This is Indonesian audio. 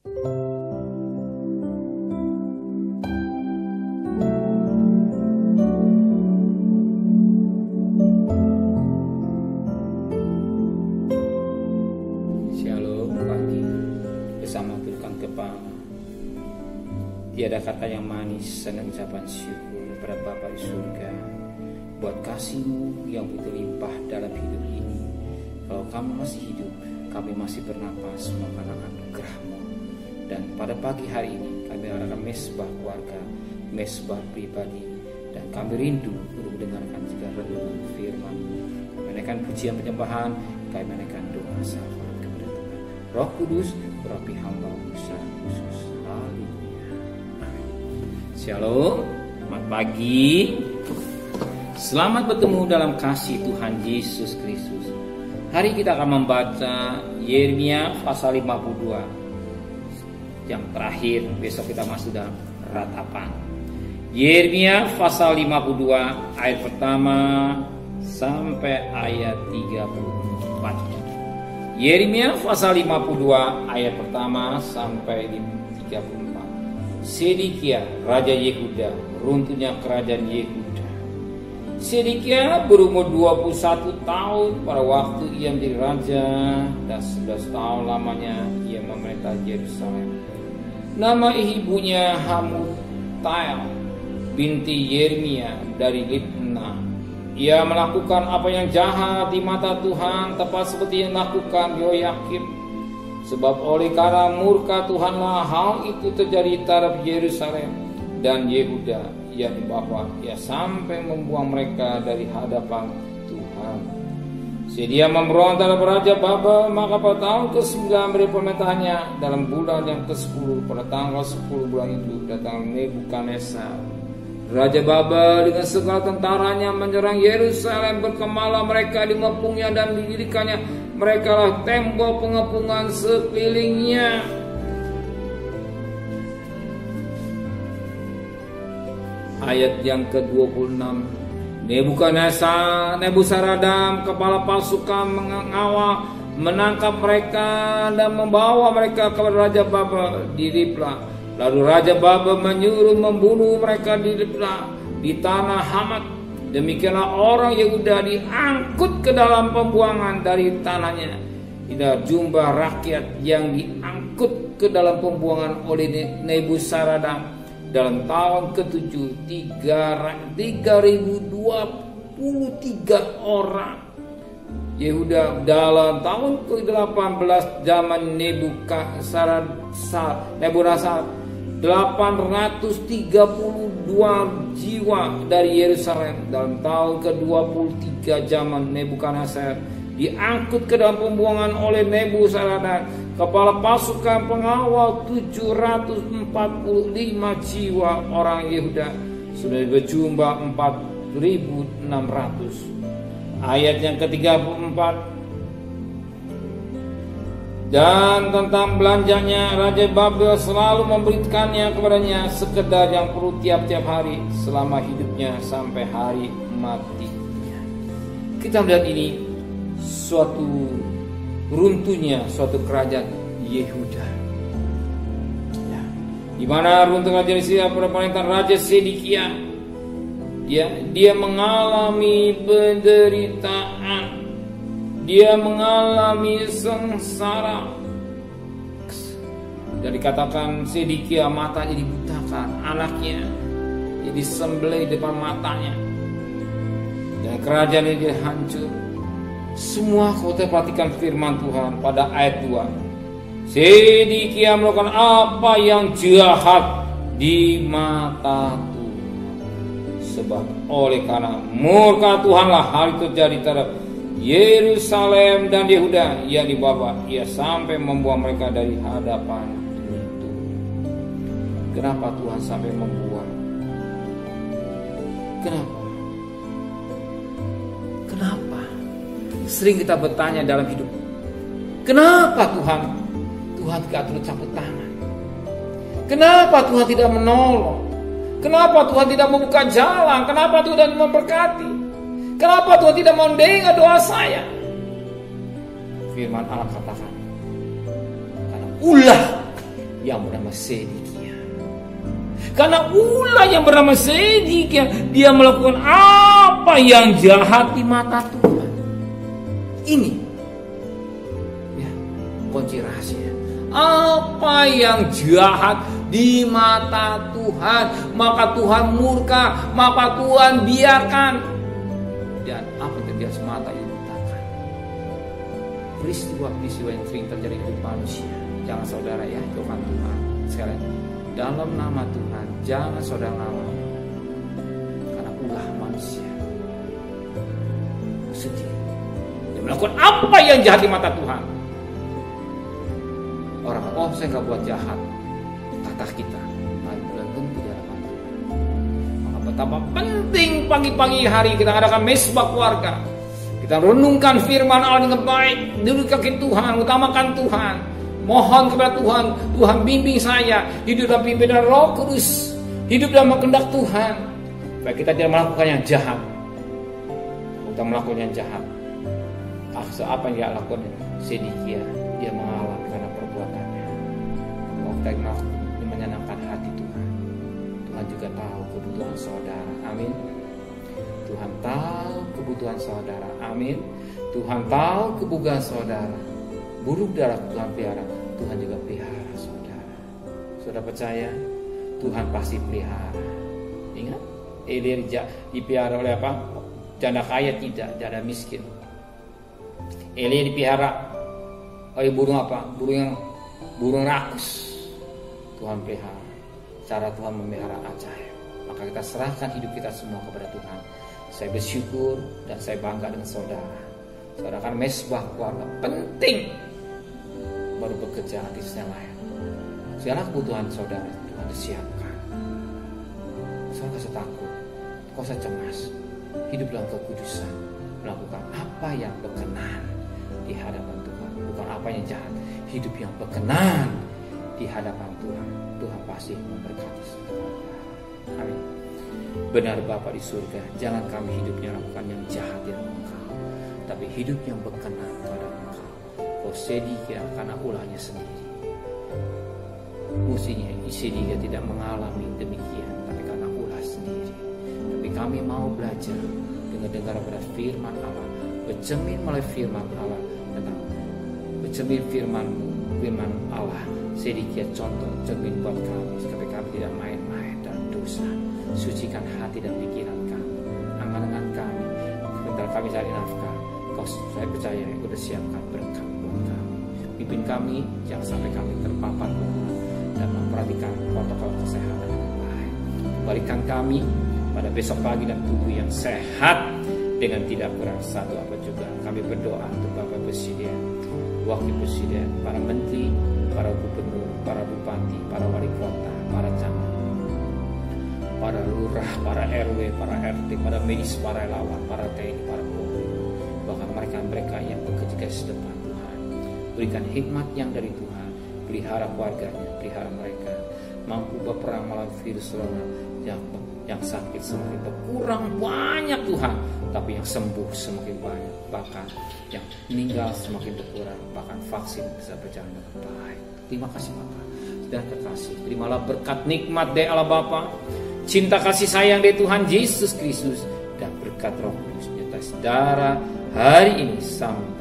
Shalom pagi bersama tundukkan kepala. Tiada kata yang manis dan ucapan syukur kepada Bapa di surga buat kasih-Mu yang begitu limpah dalam hidup ini. Kalau kami masih hidup, kami masih bernapas karena anugerah-Mu. Dan pada pagi hari ini kami adakan mesbah keluarga, mesbah pribadi, dan kami rindu untuk mendengarkan juga renungan firman-Mu. Kami menaikkan pujian penyembahan, kami menaikkan doa syafaat kepada Tuhan. Roh Kudus berapi hamba-Mu secara khusus. Haleluya. Shalom, selamat pagi. Selamat bertemu dalam kasih Tuhan Yesus Kristus. Hari kita akan membaca Yeremia pasal 52. Yang terakhir, besok kita masuk dalam ratapan. Yeremia pasal 52 ayat pertama sampai ayat 34. Yeremia pasal 52 ayat pertama sampai 34. Sedekia Raja Yehuda, runtuhnya kerajaan Yehuda. Sedekia berumur 21 tahun pada waktu ia menjadi raja, dan 11 tahun lamanya ia memerintah Yerusalem. Nama ibunya Hamutael binti Yeremia dari Libna. Ia melakukan apa yang jahat di mata Tuhan, tepat seperti yang dilakukan Yoyakim. Sebab oleh karena murka Tuhanlah hal itu terjadi terhadap Yerusalem dan Yehuda yang dibawa, ia sampai membuang mereka dari hadapan Tuhan. Sedia memberontak terhadap Raja Babel, maka pada tahun ke-9 dari pemerintahannya, dalam bulan yang ke-10 pada tanggal 10 bulan itu datang Nebukadnezar Raja Babel dengan segala tentaranya menyerang Yerusalem. Berkemalah mereka di mengepungnya dan didirikannya mereka lah tembok pengepungan sekelilingnya. Ayat yang ke-26. Nebuzaradan kepala pasukan mengawal menangkap mereka dan membawa mereka kepada Raja Babel di Ribla. Lalu Raja Babel menyuruh membunuh mereka di Ribla di tanah Hamat. Demikianlah orang Yehuda diangkut ke dalam pembuangan dari tanahnya. Tidak jumlah rakyat yang diangkut ke dalam pembuangan oleh Nebuzaradan dalam tahun ke-7 3.023 orang. Yehuda dalam tahun ke-18 zaman Nebukadnezar 832 jiwa dari Yerusalem. Dalam tahun ke-23 zaman Nebukadnezar diangkut ke dalam pembuangan oleh Nebuzaradan kepala pasukan pengawal 745 jiwa orang Yehuda, sudah berjumlah 4.600. Ayat yang ke-34. Dan tentang belanjanya, Raja Babel selalu memberikannya kepadanya sekedar yang perlu tiap-tiap hari selama hidupnya sampai hari matinya. Kita melihat ini suatu runtuhnya suatu kerajaan Yehuda, ya, di mana runtuh kerajaan Yehuda pada pemerintahan Raja Sedekia. Ya, dia mengalami penderitaan, dia mengalami sengsara. Dan dikatakan Sedekia matanya dibutakan, anaknya jadi sembelih depan matanya, dan kerajaan ini hancur. Semua kau perhatikan firman Tuhan pada ayat 2. Sedekia melakukan apa yang jahat di mata Tuhan. Sebab oleh karena murka Tuhanlah hal itu terjadi terhadap Yerusalem dan Yehuda yang dibawa, ia sampai membuang mereka dari hadapan Tuhan. Kenapa Tuhan sampai membuang? Kenapa? Kenapa? Sering kita bertanya dalam hidup, kenapa Tuhan tidak turut campur tangan? Kenapa Tuhan tidak menolong? Kenapa Tuhan tidak membuka jalan? Kenapa Tuhan tidak memberkati? Kenapa Tuhan tidak mendengar doa saya? Firman Allah katakan, karena ulah yang bernama Sedekia. Karena ulah yang bernama Sedekia, dia melakukan apa yang jahat di mata Tuhan. Ini ya, kunci rahasia. Apa yang jahat di mata Tuhan, maka Tuhan murka, maka Tuhan biarkan. Dan apa yang terjadi semata itu bukan peristiwa-peristiwa yang sering terjadi di manusia. Jangan saudara ya, Tuhan Tuhan sekalian, dalam nama Tuhan jangan saudara ngalamin, karena ulah manusia sedih dia melakukan apa yang jahat di mata Tuhan. Orang, oh saya nggak buat jahat, kata kita, tapi belum tentu di hadapan Tuhan. Maka betapa penting pagi-pagi hari kita adakan mesbah keluarga. Kita renungkan firman Allah dengan baik, duduk kaki Tuhan, utamakan Tuhan. Mohon kepada Tuhan, Tuhan bimbing saya, hidup dalam pimpinan Roh Kudus, hidup dalam kehendak Tuhan. Supaya kita tidak melakukan yang jahat. Kita melakukan yang jahat. Apa yang dia lakukan? Sedekia, dia mengalami karena perbuatannya. Kalau kita menyenangkan hati Tuhan, Tuhan juga tahu kebutuhan saudara. Amin. Tuhan tahu kebutuhan saudara. Amin. Tuhan tahu kebutuhan saudara. Buruk darah Tuhan pelihara, Tuhan juga pelihara saudara. Saudara percaya Tuhan pasti pelihara. Ingat, Elia dipelihara oleh apa? Janda kaya tidak, janda miskin. Elia dipelihara oleh burung apa? Burung rakus. Tuhan pelihara. Cara Tuhan memelihara ajaib. Maka kita serahkan hidup kita semua kepada Tuhan. Saya bersyukur dan saya bangga dengan saudara. Saudara kan mesbah keluarga penting, baru bekerja di yang lain. Segala kebutuhan saudara Tuhan disiapkan. Saudara gak usah takut, gak usah cemas. Hidup dalam kekudusan, melakukan apa yang berkenan di hadapan Tuhan, bukan apa yang jahat. Hidup yang berkenan di hadapan Tuhan, Tuhan pasti memberkati saudara. Amin. Benar Bapa di surga, jangan kami hidupnya lakukan yang jahat yang Engkau, tapi hidup yang berkenan kepada Engkau. Kau Sedekia karena ulahnya sendiri. Mestinya Sedekia tidak mengalami demikian, tapi karena ulah sendiri. Tapi kami mau belajar dengan dengar pada firman Allah, bercermin melalui firman Allah tentang bercermin firman Allah. Sedekia contoh cermin buat kami, supaya kami tidak main-main dalam dosa. Sucikan hati dan pikiran kami, angan-angan kami. Sebentar kami cari nafkah, saya percaya Engkau sudah siapkan berkat buat kami. Pimpin kami, jangan sampai kami terpapar dan memperhatikan protokol kesehatan yang baik. Kembalikan kami pada besok pagi dan tubuh yang sehat dengan tidak kurang satu apa juga. Kami berdoa untuk Bapak Presiden, Wakil Presiden, para menteri, para gubernur, para bupati, para wali kota, para camat, para lurah, para RW, para RT, para medis, para relawan, para TNI, para Polri, bahkan mereka yang bekerja di depan Tuhan. Berikan hikmat yang dari Tuhan, pelihara keluarganya, pelihara mereka, mampu berperang melawan virus corona yang sakit semakin berkurang banyak Tuhan, tapi yang sembuh semakin banyak, bahkan yang meninggal semakin berkurang, bahkan vaksin bisa berjalan dengan baik. Terima kasih Bapa dan kekasih, terimalah berkat nikmat dari Allah Bapa, cinta kasih sayang dari Tuhan Yesus Kristus, dan berkat Roh Kudus nyata saudara hari ini sampai